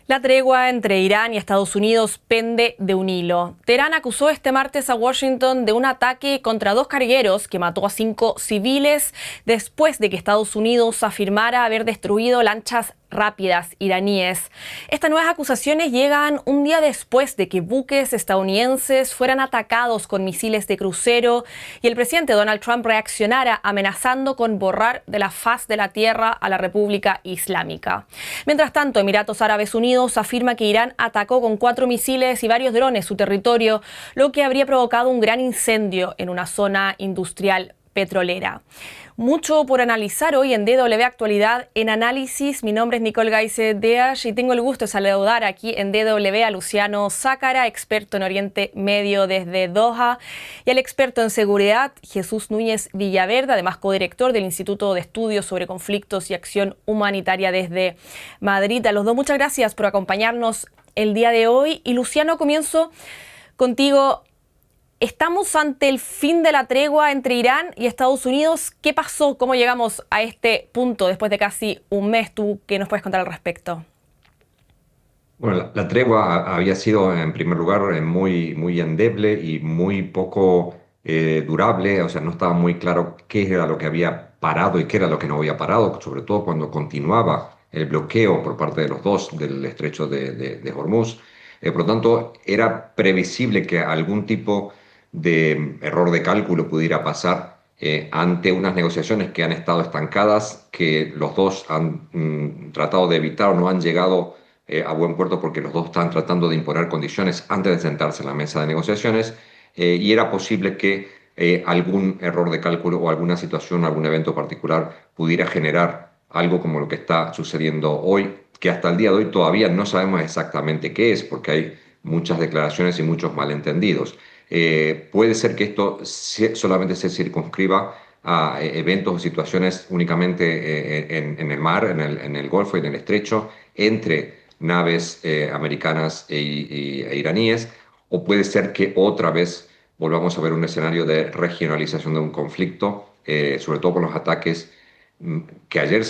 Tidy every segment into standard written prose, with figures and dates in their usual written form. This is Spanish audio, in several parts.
La tregua entre Irán y Estados Unidos pende de un hilo. Teherán acusó este martes a Washington de un ataque contra dos cargueros que mató a 5 civiles después de que Estados Unidos afirmara haber destruido lanchas rápidas iraníes. Estas nuevas acusaciones llegan un día después de que buques estadounidenses fueran atacados con misiles de crucero y el presidente Donald Trump reaccionara amenazando con borrar de la faz de la tierra a la República Islámica. Mientras tanto, Emiratos Árabes Unidos afirma que Irán atacó con 4 misiles y varios drones su territorio, lo que habría provocado un gran incendio en una zona industrial petrolera. Mucho por analizar hoy en DW Actualidad en Análisis. Mi nombre es Nicole Gaise-Deash y tengo el gusto de saludar aquí en DW a Luciano Zácara, experto en Oriente Medio desde Doha, y al experto en seguridad Jesús Núñez Villaverde, además codirector del Instituto de Estudios sobre Conflictos y Acción Humanitaria desde Madrid. A los dos, muchas gracias por acompañarnos el día de hoy. Y Luciano, comienzo contigo. ¿Estamos ante el fin de la tregua entre Irán y Estados Unidos? ¿Qué pasó? ¿Cómo llegamos a este punto después de casi un mes? ¿Tú qué nos puedes contar al respecto? Bueno, la tregua había sido, en primer lugar, muy endeble y muy poco durable. O sea, no estaba muy claro qué era lo que había parado y qué era lo que no había parado, sobre todo cuando continuaba el bloqueo por parte de los dos del estrecho de Hormuz. Por lo tanto, era previsible que algún tipo de error de cálculo pudiera pasar ante unas negociaciones que han estado estancadas, que los dos han tratado de evitar o no han llegado a buen puerto porque los dos estaban tratando de imponer condiciones antes de sentarse en la mesa de negociaciones, y era posible que algún error de cálculo o alguna situación, algún evento particular pudiera generar algo como lo que está sucediendo hoy, que hasta el día de hoy todavía no sabemos exactamente qué es, porque hay muchas declaraciones y muchos malentendidos. Puede ser que esto solamente se circunscriba a eventos o situaciones únicamente en el mar, en el Golfo y en el Estrecho, entre naves americanas e iraníes, o puede ser que otra vez volvamos a ver un escenario de regionalización de un conflicto, sobre todo con los ataques que ayer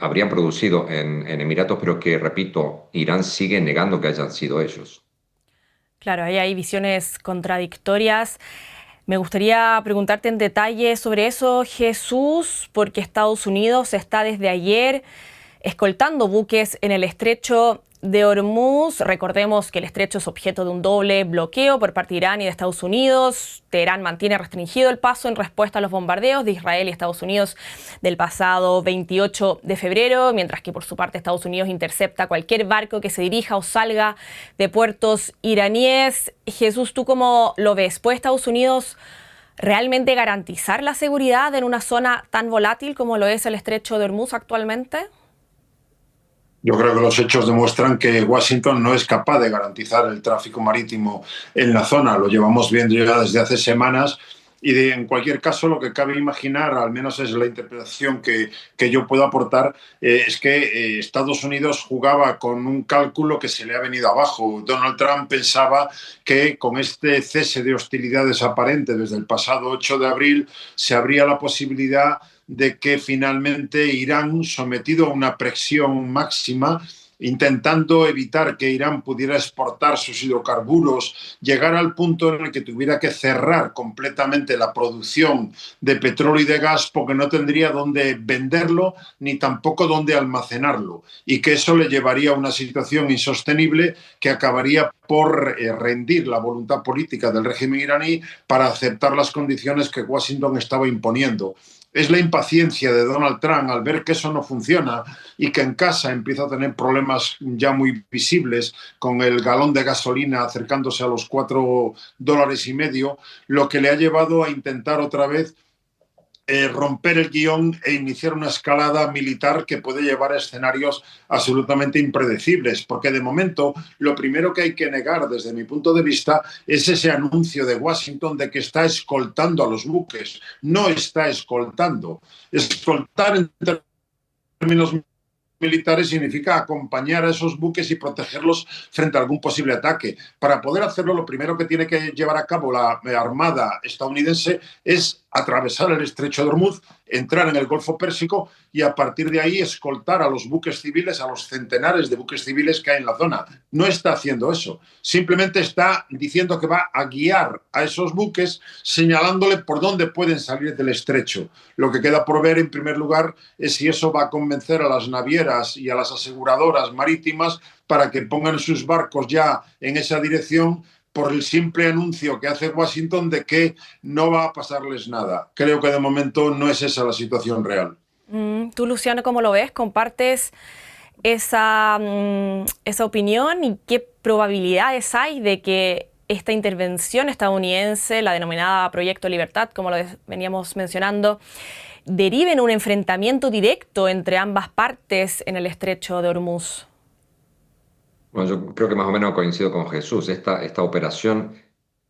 habrían producido en Emiratos, pero que, repito, Irán sigue negando que hayan sido ellos. Claro, ahí hay visiones contradictorias. Me gustaría preguntarte en detalle sobre eso, Jesús, porque Estados Unidos está desde ayer escoltando buques en el estrecho de Hormuz. Recordemos que el estrecho es objeto de un doble bloqueo por parte de Irán y de Estados Unidos. Teherán mantiene restringido el paso en respuesta a los bombardeos de Israel y Estados Unidos del pasado 28 de febrero, mientras que por su parte Estados Unidos intercepta cualquier barco que se dirija o salga de puertos iraníes. Jesús, ¿tú cómo lo ves? ¿Puede Estados Unidos realmente garantizar la seguridad en una zona tan volátil como lo es el estrecho de Hormuz actualmente? Yo creo que los hechos demuestran que Washington no es capaz de garantizar el tráfico marítimo en la zona. Lo llevamos viendo ya desde hace semanas y en cualquier caso lo que cabe imaginar, al menos es la interpretación que yo puedo aportar, es que Estados Unidos jugaba con un cálculo que se le ha venido abajo. Donald Trump pensaba que con este cese de hostilidades aparente desde el pasado 8 de abril se abría la posibilidad de que finalmente Irán, sometido a una presión máxima, intentando evitar que Irán pudiera exportar sus hidrocarburos, llegar al punto en el que tuviera que cerrar completamente la producción de petróleo y de gas porque no tendría dónde venderlo ni tampoco dónde almacenarlo, y que eso le llevaría a una situación insostenible que acabaría por rendir la voluntad política del régimen iraní para aceptar las condiciones que Washington estaba imponiendo. Es la impaciencia de Donald Trump al ver que eso no funciona y que en casa empieza a tener problemas ya muy visibles con el galón de gasolina acercándose a los $4,50, lo que le ha llevado a intentar otra vez romper el guión e iniciar una escalada militar que puede llevar a escenarios absolutamente impredecibles, porque de momento lo primero que hay que negar desde mi punto de vista es ese anuncio de Washington de que está escoltando a los buques. No está escoltando. Escoltar en términos militares significa acompañar a esos buques y protegerlos frente a algún posible ataque. Para poder hacerlo, lo primero que tiene que llevar a cabo la Armada estadounidense es atravesar el estrecho de Hormuz, entrar en el Golfo Pérsico y a partir de ahí escoltar a los buques civiles, a los centenares de buques civiles que hay en la zona. No está haciendo eso. Simplemente está diciendo que va a guiar a esos buques señalándole por dónde pueden salir del estrecho. Lo que queda por ver, en primer lugar, es si eso va a convencer a las navieras y a las aseguradoras marítimas para que pongan sus barcos ya en esa dirección, por el simple anuncio que hace Washington de que no va a pasarles nada. Creo que de momento no es esa la situación real. Tú, Luciano, ¿cómo lo ves? ¿Compartes esa opinión y qué probabilidades hay de que esta intervención estadounidense, la denominada Proyecto Libertad, como lo veníamos mencionando, derive en un enfrentamiento directo entre ambas partes en el estrecho de Hormuz? Bueno, yo creo que más o menos coincido con Jesús. Esta operación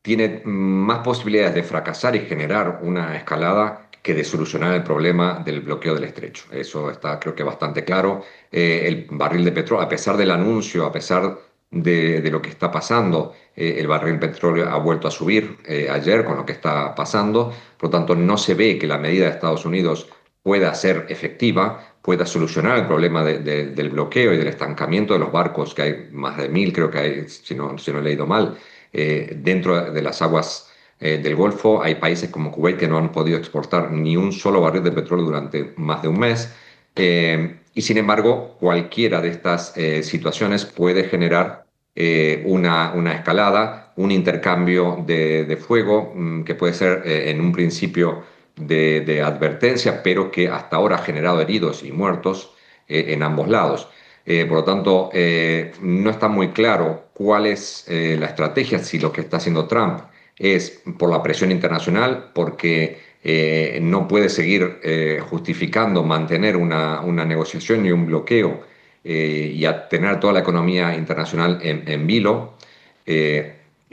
tiene más posibilidades de fracasar y generar una escalada que de solucionar el problema del bloqueo del estrecho. Eso está, creo que, bastante claro. El barril de petróleo, a pesar del anuncio, a pesar de lo que está pasando, el barril de petróleo ha vuelto a subir ayer con lo que está pasando. Por lo tanto, no se ve que la medida de Estados Unidos pueda ser efectiva, pueda solucionar el problema del bloqueo y del estancamiento de los barcos, que hay más de 1000, creo que hay, si no he leído mal, dentro de las aguas del Golfo. Hay países como Kuwait que no han podido exportar ni un solo barril de petróleo durante más de un mes. Y sin embargo, cualquiera de estas situaciones puede generar una escalada, un intercambio de fuego, que puede ser en un principio de advertencia, pero que hasta ahora ha generado heridos y muertos en ambos lados. Por lo tanto, no está muy claro cuál es la estrategia, si lo que está haciendo Trump es por la presión internacional, porque no puede seguir justificando mantener una negociación y un bloqueo y a tener toda la economía internacional en vilo.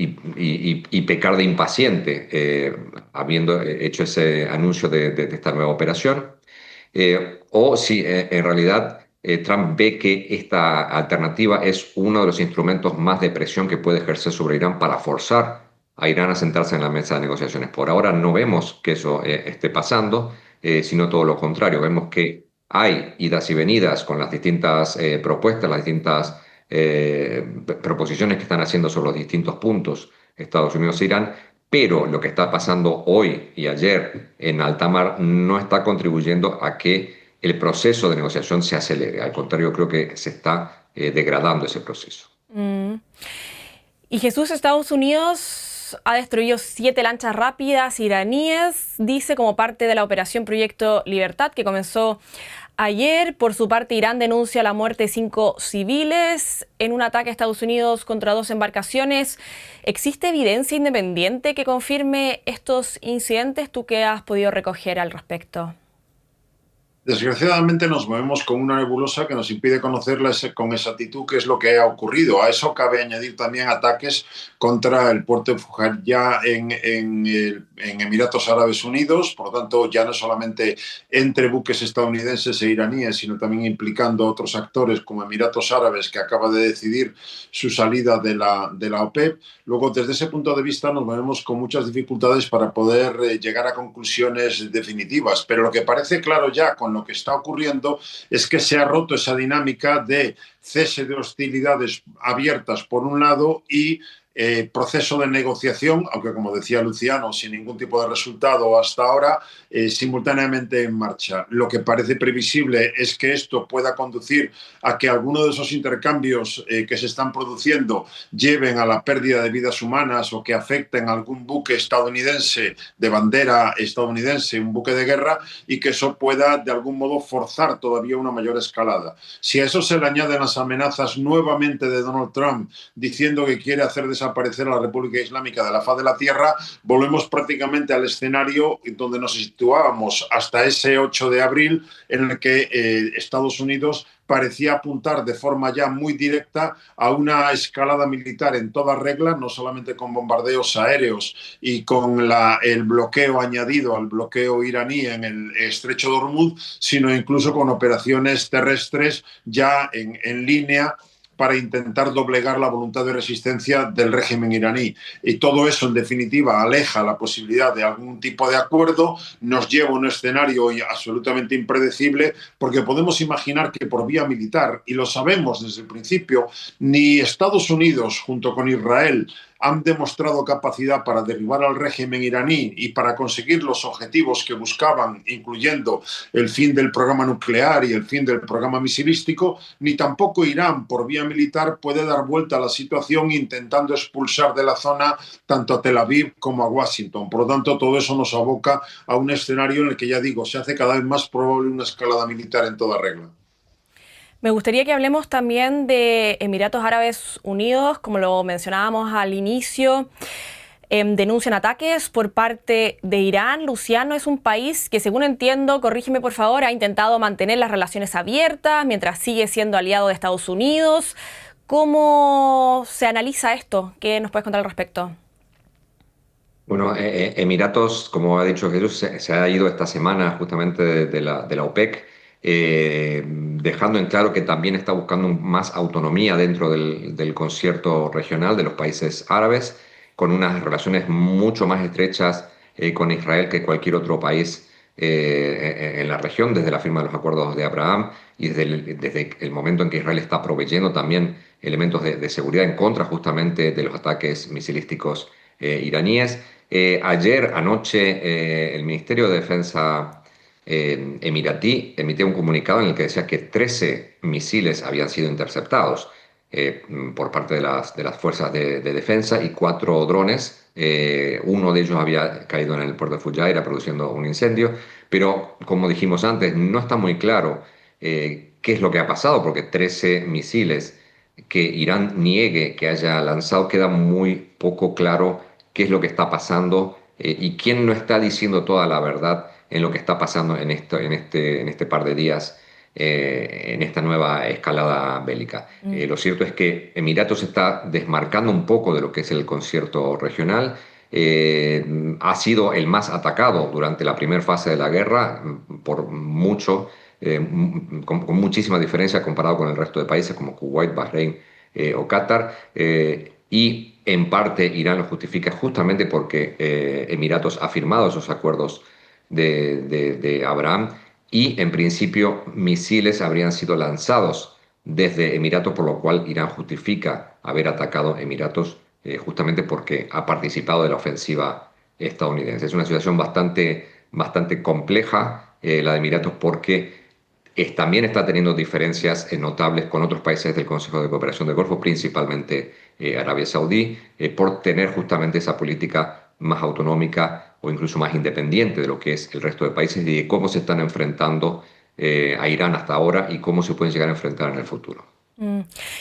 Y pecar de impaciente, habiendo hecho ese anuncio de esta nueva operación, o si en realidad Trump ve que esta alternativa es uno de los instrumentos más de presión que puede ejercer sobre Irán para forzar a Irán a sentarse en la mesa de negociaciones. Por ahora no vemos que eso esté pasando, sino todo lo contrario. Vemos que hay idas y venidas con las distintas propuestas, las distintas proposiciones que están haciendo sobre los distintos puntos Estados Unidos e Irán, pero lo que está pasando hoy y ayer en alta mar no está contribuyendo a que el proceso de negociación se acelere. Al contrario, creo que se está degradando ese proceso. Y Jesús, Estados Unidos ha destruido 7 lanchas rápidas iraníes, dice, como parte de la operación Proyecto Libertad, que comenzó ayer. Por su parte, Irán denuncia la muerte de 5 civiles en un ataque a Estados Unidos contra 2 embarcaciones. ¿Existe evidencia independiente que confirme estos incidentes? ¿Tú qué has podido recoger al respecto? Desgraciadamente nos movemos con una nebulosa que nos impide conocer con exactitud qué es lo que ha ocurrido. A eso cabe añadir también ataques contra el puerto de Fujairah en Emiratos Árabes Unidos. Por lo tanto, ya no solamente entre buques estadounidenses e iraníes, sino también implicando a otros actores como Emiratos Árabes, que acaba de decidir su salida de la OPEP. Luego, desde ese punto de vista, nos movemos con muchas dificultades para poder llegar a conclusiones definitivas. Pero lo que parece claro ya con lo que está ocurriendo es que se ha roto esa dinámica de cese de hostilidades abiertas por un lado y proceso de negociación, aunque como decía Luciano, sin ningún tipo de resultado hasta ahora, simultáneamente en marcha. Lo que parece previsible es que esto pueda conducir a que alguno de esos intercambios que se están produciendo lleven a la pérdida de vidas humanas o que afecten a algún buque estadounidense de bandera estadounidense, un buque de guerra, y que eso pueda de algún modo forzar todavía una mayor escalada. Si a eso se le añaden las amenazas nuevamente de Donald Trump diciendo que quiere hacer desaparecer a la República Islámica de la faz de la tierra, volvemos prácticamente al escenario donde nos situábamos hasta ese 8 de abril, en el que Estados Unidos parecía apuntar de forma ya muy directa a una escalada militar en toda regla, no solamente con bombardeos aéreos y con el bloqueo añadido al bloqueo iraní en el estrecho de Hormuz, sino incluso con operaciones terrestres ya en línea para intentar doblegar la voluntad de resistencia del régimen iraní. Y todo eso, en definitiva, aleja la posibilidad de algún tipo de acuerdo, nos lleva a un escenario absolutamente impredecible, porque podemos imaginar que por vía militar, y lo sabemos desde el principio, ni Estados Unidos junto con Israel han demostrado capacidad para derribar al régimen iraní y para conseguir los objetivos que buscaban, incluyendo el fin del programa nuclear y el fin del programa misilístico, ni tampoco Irán, por vía militar, puede dar vuelta a la situación intentando expulsar de la zona tanto a Tel Aviv como a Washington. Por lo tanto, todo eso nos aboca a un escenario en el que, ya digo, se hace cada vez más probable una escalada militar en toda regla. Me gustaría que hablemos también de Emiratos Árabes Unidos, como lo mencionábamos al inicio. Denuncian ataques por parte de Irán. Luciano, es un país que, según entiendo, corrígeme por favor, ha intentado mantener las relaciones abiertas mientras sigue siendo aliado de Estados Unidos. ¿Cómo se analiza esto? ¿Qué nos puedes contar al respecto? Bueno, Emiratos, como ha dicho Jesús, se ha ido esta semana justamente de la OPEC, dejando en claro que también está buscando más autonomía dentro del concierto regional de los países árabes, con unas relaciones mucho más estrechas con Israel que cualquier otro país en la región, desde la firma de los acuerdos de Abraham y desde el momento en que Israel está proveyendo también elementos de seguridad en contra justamente de los ataques misilísticos iraníes. Anoche, el Ministerio de Defensa emiratí emitió un comunicado en el que decía que 13 misiles habían sido interceptados por parte de las fuerzas de defensa y 4 drones. Uno de ellos había caído en el puerto de Fujairah produciendo un incendio, pero como dijimos antes, no está muy claro qué es lo que ha pasado, porque 13 misiles que Irán niegue que haya lanzado, queda muy poco claro qué es lo que está pasando y quién no está diciendo toda la verdad en lo que está pasando en este par de días, en esta nueva escalada bélica. Lo cierto es que Emiratos se está desmarcando un poco de lo que es el concierto regional. Ha sido el más atacado durante la primera fase de la guerra, por mucho, con muchísima diferencia comparado con el resto de países como Kuwait, Bahrein o Qatar. Y en parte Irán lo justifica justamente porque Emiratos ha firmado esos acuerdos de Abraham y en principio misiles habrían sido lanzados desde Emiratos, por lo cual Irán justifica haber atacado Emiratos justamente porque ha participado de la ofensiva estadounidense. Es una situación bastante compleja la de Emiratos, porque también está teniendo diferencias notables con otros países del Consejo de Cooperación del Golfo, principalmente Arabia Saudí, por tener justamente esa política más autonómica o incluso más independiente de lo que es el resto de países, y de cómo se están enfrentando a Irán hasta ahora y cómo se pueden llegar a enfrentar en el futuro.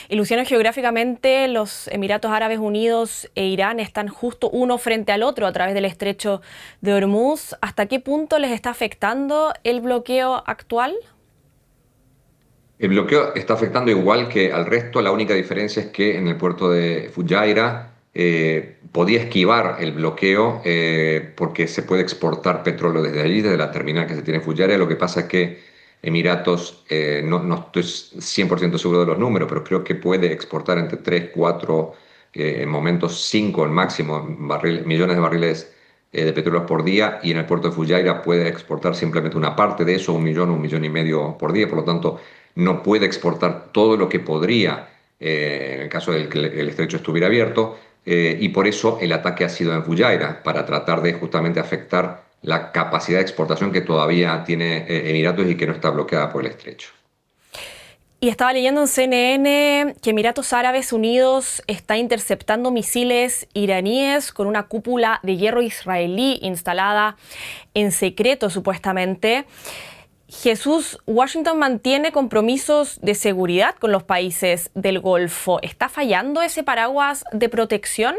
Y Luciano, geográficamente los Emiratos Árabes Unidos e Irán están justo uno frente al otro a través del estrecho de Hormuz. ¿Hasta qué punto les está afectando el bloqueo actual? El bloqueo está afectando igual que al resto. La única diferencia es que en el puerto de Fujairah podía esquivar el bloqueo porque se puede exportar petróleo desde allí, desde la terminal que se tiene en Fujairah. Lo que pasa es que Emiratos, no estoy 100% seguro de los números, pero creo que puede exportar entre 3, 4, en momentos 5 al máximo millones de barriles de petróleo por día, y en el puerto de Fujairah puede exportar simplemente una parte de eso, 1 millón y medio por día. Por lo tanto, no puede exportar todo lo que podría en el caso de que el estrecho estuviera abierto, y por eso el ataque ha sido en Fujairah, para tratar de justamente afectar la capacidad de exportación que todavía tiene Emiratos y que no está bloqueada por el estrecho. Y estaba leyendo en CNN que Emiratos Árabes Unidos está interceptando misiles iraníes con una cúpula de hierro israelí instalada en secreto, supuestamente. Jesús, Washington mantiene compromisos de seguridad con los países del Golfo. ¿Está fallando ese paraguas de protección?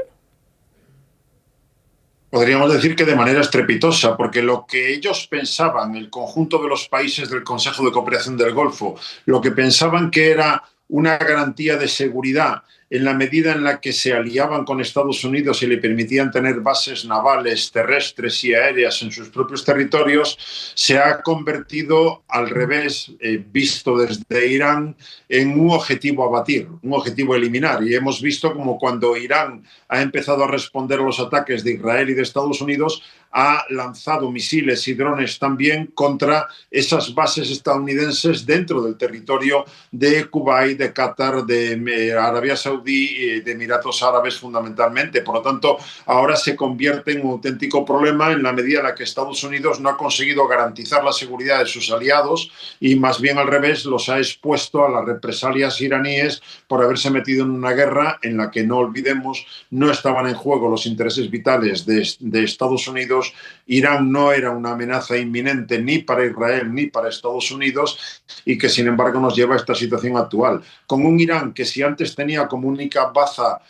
Podríamos decir que de manera estrepitosa, porque lo que ellos pensaban, el conjunto de los países del Consejo de Cooperación del Golfo, lo que pensaban que era una garantía de seguridad en la medida en la que se aliaban con Estados Unidos y le permitían tener bases navales, terrestres y aéreas en sus propios territorios, se ha convertido al revés, visto desde Irán, en un objetivo a batir, un objetivo a eliminar. Y hemos visto como cuando Irán ha empezado a responder a los ataques de Israel y de Estados Unidos, ha lanzado misiles y drones también contra esas bases estadounidenses dentro del territorio de Kuwait, de Qatar, de Arabia Saudí, de Emiratos Árabes fundamentalmente. Por lo tanto, ahora se convierte en un auténtico problema en la medida en la que Estados Unidos no ha conseguido garantizar la seguridad de sus aliados y más bien al revés los ha expuesto a las represalias iraníes por haberse metido en una guerra en la que, no olvidemos, no estaban en juego los intereses vitales de Estados Unidos. Irán no era una amenaza inminente ni para Israel ni para Estados Unidos y que sin embargo nos lleva a esta situación actual. Con un Irán que si antes tenía como única baza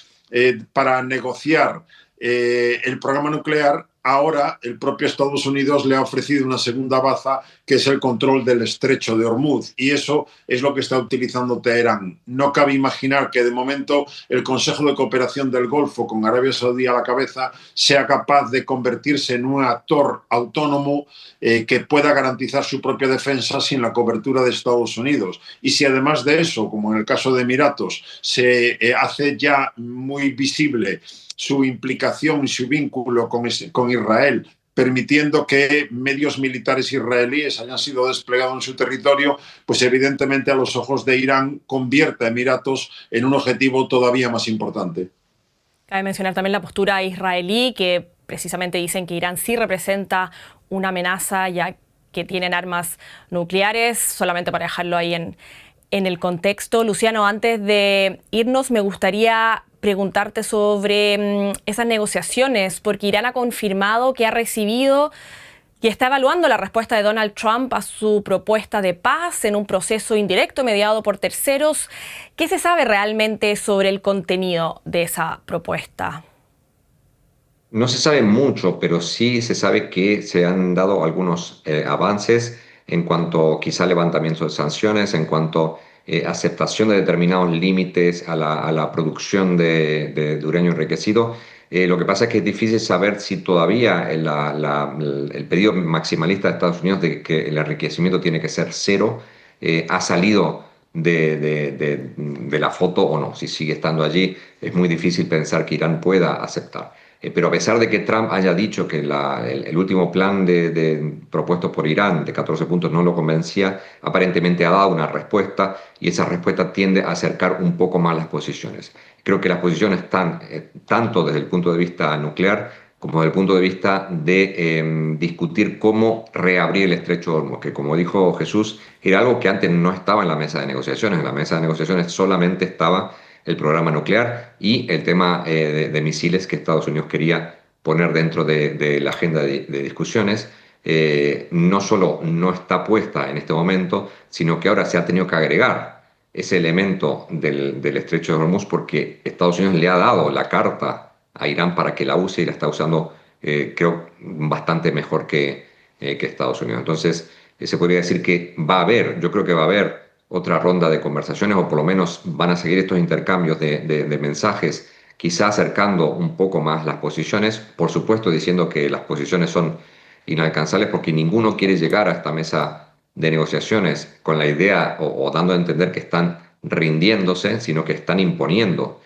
para negociar el programa nuclear, ahora el propio Estados Unidos le ha ofrecido una segunda baza que es el control del estrecho de Hormuz y eso es lo que está utilizando Teherán. No cabe imaginar que de momento el Consejo de Cooperación del Golfo con Arabia Saudí a la cabeza sea capaz de convertirse en un actor autónomo que pueda garantizar su propia defensa sin la cobertura de Estados Unidos. Y si además de eso, como en el caso de Emiratos, se hace ya muy visible su implicación y su vínculo con Israel, permitiendo que medios militares israelíes hayan sido desplegados en su territorio, pues evidentemente a los ojos de Irán convierte a Emiratos en un objetivo todavía más importante. Cabe mencionar también la postura israelí, que precisamente dicen que Irán sí representa una amenaza, ya que tienen armas nucleares, solamente para dejarlo ahí en el contexto. Luciano, antes de irnos, me gustaría preguntarte sobre esas negociaciones, porque Irán ha confirmado que ha recibido y está evaluando la respuesta de Donald Trump a su propuesta de paz en un proceso indirecto mediado por terceros. ¿Qué se sabe realmente sobre el contenido de esa propuesta? No se sabe mucho, pero sí se sabe que se han dado algunos avances en cuanto quizá levantamiento de sanciones, en cuanto aceptación de determinados límites a la producción de uranio enriquecido. Lo que pasa es que es difícil saber si todavía el pedido maximalista de Estados Unidos de que el enriquecimiento tiene que ser cero ha salido de la foto o no. Si sigue estando allí, es muy difícil pensar que Irán pueda aceptar. Pero a pesar de que Trump haya dicho que el último plan propuesto por Irán de 14 puntos no lo convencía, aparentemente ha dado una respuesta y esa respuesta tiende a acercar un poco más las posiciones. Creo que las posiciones están tanto desde el punto de vista nuclear como desde el punto de vista de discutir cómo reabrir el estrecho de Hormuz, que como dijo Jesús, era algo que antes no estaba en la mesa de negociaciones. En la mesa de negociaciones solamente estaba el programa nuclear y el tema de misiles que Estados Unidos quería poner dentro de la agenda de discusiones. No solo no está puesta en este momento, sino que ahora se ha tenido que agregar ese elemento del estrecho de Hormuz porque Estados Unidos le ha dado la carta a Irán para que la use y la está usando, creo, bastante mejor que Estados Unidos. Entonces, se podría decir que yo creo que va a haber otra ronda de conversaciones, o por lo menos van a seguir estos intercambios de mensajes, quizá acercando un poco más las posiciones, por supuesto diciendo que las posiciones son inalcanzables porque ninguno quiere llegar a esta mesa de negociaciones con la idea o dando a entender que están rindiéndose, sino que están imponiendo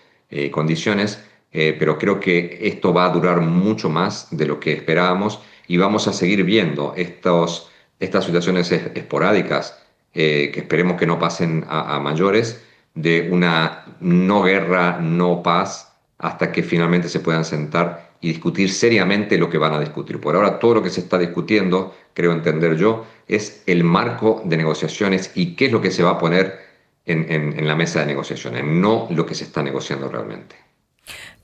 condiciones, pero creo que esto va a durar mucho más de lo que esperábamos y vamos a seguir viendo estas situaciones esporádicas que esperemos que no pasen a mayores, de una no guerra, no paz, hasta que finalmente se puedan sentar y discutir seriamente lo que van a discutir. Por ahora todo lo que se está discutiendo, creo entender yo, es el marco de negociaciones y qué es lo que se va a poner en la mesa de negociaciones, no lo que se está negociando realmente.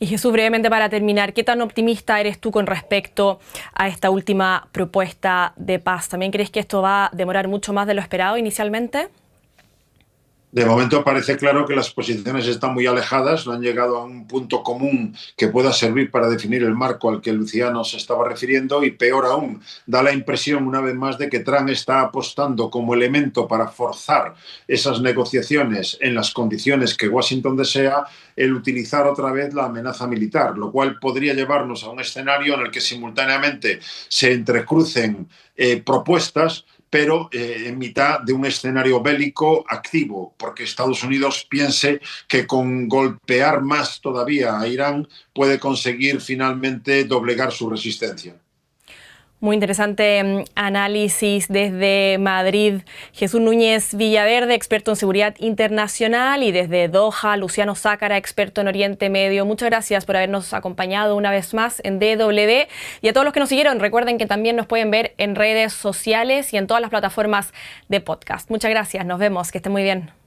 Y Jesús, brevemente para terminar, ¿qué tan optimista eres tú con respecto a esta última propuesta de paz? ¿También crees que esto va a demorar mucho más de lo esperado inicialmente? De momento parece claro que las posiciones están muy alejadas, no han llegado a un punto común que pueda servir para definir el marco al que Luciano se estaba refiriendo, y peor aún, da la impresión una vez más de que Trump está apostando como elemento para forzar esas negociaciones en las condiciones que Washington desea, el utilizar otra vez la amenaza militar, lo cual podría llevarnos a un escenario en el que simultáneamente se entrecrucen propuestas, pero en mitad de un escenario bélico activo, porque Estados Unidos piense que con golpear más todavía a Irán puede conseguir finalmente doblegar su resistencia. Muy interesante análisis desde Madrid. Jesús Núñez Villaverde, experto en seguridad internacional, y desde Doha, Luciano Zácara, experto en Oriente Medio. Muchas gracias por habernos acompañado una vez más en DW. Y a todos los que nos siguieron, recuerden que también nos pueden ver en redes sociales y en todas las plataformas de podcast. Muchas gracias, nos vemos, que estén muy bien.